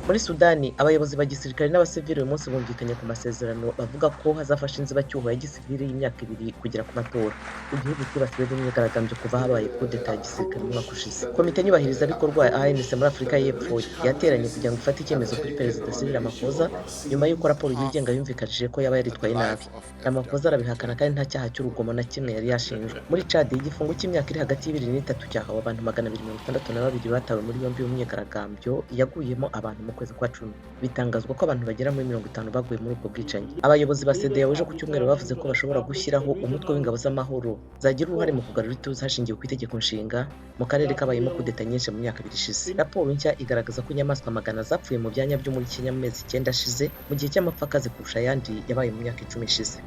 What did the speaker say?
Muri Sudani, abayobozi ba gisirikare n'abasivili uyu munsi bumvikanye ku masezerano bavuga ko hazafasha inzibacyuho ya gisivili y'imyaka 2 kugera ku matora. Igihugu cyibasiwe n'imyigaragambyo kuva habaye kudeta ya gisirikare mu mwaka ushize. Komite nyubahirizabikorwa ya ANC muri Afurika y'Epfo yateranye kugira ngo ifate icyemezo kuri Perezida Cyril Ramaphosa nyuma y'uko raporo yigenga yumvikanishije ko yaba yaritwaye nabi. Ramaphosa arabihakana kandi nta cyaha cy'urugomo na kimwe yari yashinjwe. Muri Chad, igifungo cy'imyaka iri hagati y'ibiri n'itatu cyahawe abantu 262 batawe muri yombi mu myigaragambyo yaguyemo abantu mu kwezi kwa cumi. Bitangazwa ko abantu bagera muri 50 baguye muri ubwo bwicanyi. Abayobozi ba CEDEAO ejo ku cyumweru bavuze ko bashobora gushyiraho umutwe w'ingabo z'amahoro zagira uruhare mu kugarura ituze hashingiwe ku itegeko nshinga mu karere kabayemo kudeta nyinshi mu myaka 2 ishize. Raporo nshya igaragaza ko inyamaswa magana zapfuye mu byanya byo muri Kenya mu mezi 9 ashize, mu gihe cy'amapfa akaze kurusha ayandi yabaye mu myaka 10 ishize.